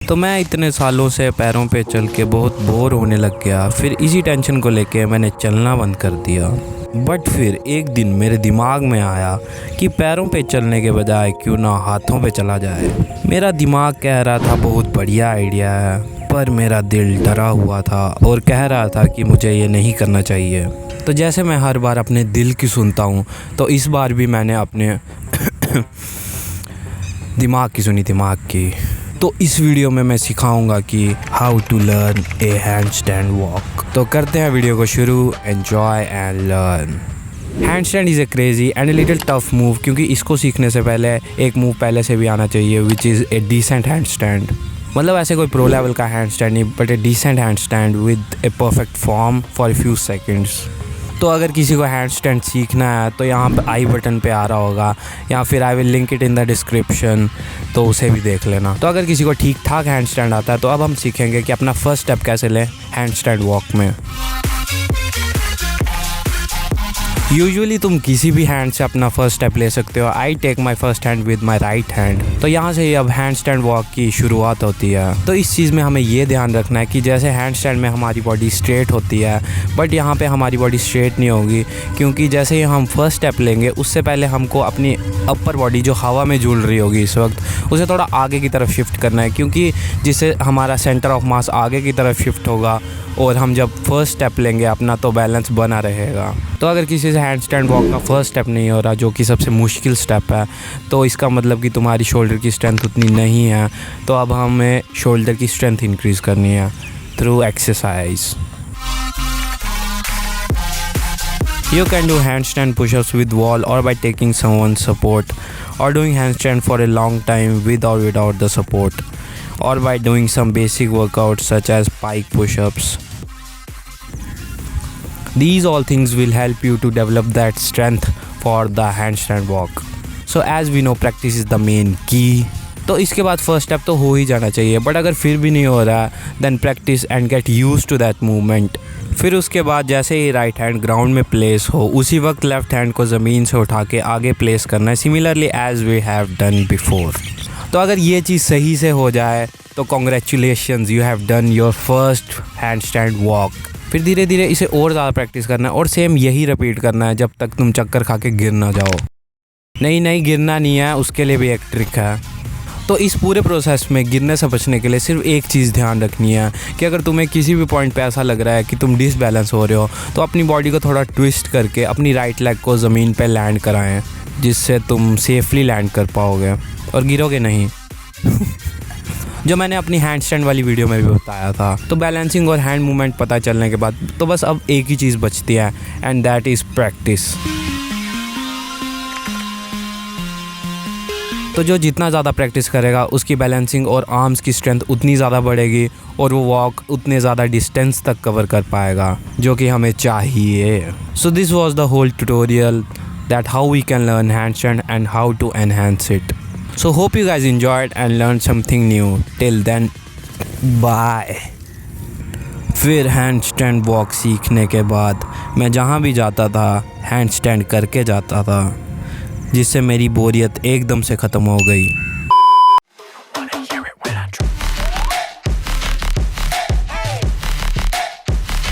तो मैं इतने सालों से पैरों पे चल के बहुत बोर होने लग गया। फिर इसी टेंशन को लेके मैंने चलना बंद कर दिया। बट फिर एक दिन मेरे दिमाग में आया कि पैरों पे चलने के बजाय क्यों ना हाथों पे चला जाए। मेरा दिमाग कह रहा था बहुत बढ़िया आइडिया है, पर मेरा दिल डरा हुआ था और कह रहा था कि मुझे ये नहीं करना चाहिए। तो जैसे मैं हर बार अपने दिल की सुनता हूँ, तो इस बार भी मैंने अपने दिमाग की सुनी, दिमाग की। तो इस वीडियो में मैं सिखाऊंगा कि how to learn a handstand walk. तो करते हैं वीडियो को शुरू। Enjoy and learn. Handstand is a crazy and a little tough move, क्योंकि इसको सीखने से पहले एक मूव पहले से भी आना चाहिए, which is a decent handstand. मतलब ऐसे कोई प्रो लेवल का हैंड स्टैंड नहीं, but a decent handstand with a perfect form for few seconds. तो अगर किसी को हैंड स्टैंड सीखना है तो यहाँ पे आई बटन पे आ रहा होगा, या फिर I will link it in the description, तो उसे भी देख लेना। तो अगर किसी को ठीक ठाक हैंड स्टैंड आता है तो अब हम सीखेंगे कि अपना फर्स्ट स्टेप कैसे लें हैंड स्टैंड वॉक में। यूजुअली तुम किसी भी हैंड से अपना फर्स्ट स्टेप ले सकते हो। I take my first hand with my right hand. तो यहाँ से ही अब हैंड स्टैंड वॉक की शुरुआत होती है। तो इस चीज़ में हमें ये ध्यान रखना है कि जैसे हैंड स्टैंड में हमारी बॉडी स्ट्रेट होती है, बट यहाँ पे हमारी बॉडी स्ट्रेट नहीं होगी, क्योंकि जैसे ही हम फर्स्ट स्टेप लेंगे उससे पहले हमको अपनी अपर बॉडी जो हवा में झूल रही होगी इस वक्त, उसे थोड़ा आगे की तरफ शिफ्ट करना है, क्योंकि जिससे हमारा सेंटर ऑफ मास आगे की तरफ शिफ्ट होगा और हम जब फर्स्ट स्टेप लेंगे अपना तो बैलेंस बना रहेगा। तो अगर किसी से हैंड स्टैंड वॉक का फर्स्ट स्टेप नहीं हो रहा, जो कि सबसे मुश्किल स्टेप है, तो इसका मतलब कि तुम्हारी शोल्डर की स्ट्रेंथ उतनी नहीं है। तो अब हमें शोल्डर की स्ट्रेंथ इंक्रीज़ करनी है through exercise. You can do handstand push-ups with wall or by taking someone's support, or doing handstand for a long time with or without the support, or by doing some basic workouts such as pike push-ups. These all things will help you to develop that strength for the handstand walk. So as we know, practice is the main key. तो इसके बाद first step तो हो ही जाना चाहिए, but अगर फिर भी नहीं हो रहा then practice and get use to that movement. फिर उसके बाद जैसे ही राइट हैंड ग्राउंड में प्लेस हो, उसी वक्त लेफ्ट हैंड को ज़मीन से उठा के आगे प्लेस करना है, similarly as we have done before. तो अगर ये चीज़ सही से हो जाए तो congratulations, you have done your first handstand walk. फिर धीरे धीरे इसे और ज़्यादा प्रैक्टिस करना है और सेम यही रिपीट करना है जब तक तुम चक्कर खा के गिर ना जाओ। नहीं गिरना नहीं है, उसके लिए भी एक ट्रिक है। तो इस पूरे प्रोसेस में गिरने से बचने के लिए सिर्फ एक चीज़ ध्यान रखनी है कि अगर तुम्हें किसी भी पॉइंट पे ऐसा लग रहा है कि तुम डिसबैलेंस हो रहे हो, तो अपनी बॉडी को थोड़ा ट्विस्ट करके अपनी राइट लेग को ज़मीन पे लैंड कराएं, जिससे तुम सेफली लैंड कर पाओगे और गिरोगे नहीं। जो मैंने अपनी हैंड स्टैंड वाली वीडियो में भी बताया था। तो बैलेंसिंग और हैंड मूवमेंट पता चलने के बाद तो बस अब एक ही चीज़ बचती है, एंड दैट इज़ प्रैक्टिस। तो जो जितना ज़्यादा प्रैक्टिस करेगा उसकी बैलेंसिंग और आर्म्स की स्ट्रेंथ उतनी ज़्यादा बढ़ेगी और वो वॉक उतने ज़्यादा डिस्टेंस तक कवर कर पाएगा, जो कि हमें चाहिए। So this was the whole tutorial that how we can learn handstand and how to enhance it. So hope you guys enjoyed and learned something new. Till then, bye. फिर hand stand walk सीखने के बाद मैं जहाँ भी जाता था hand stand करके जाता था, जिससे मेरी बोरियत एकदम से ख़त्म हो गई।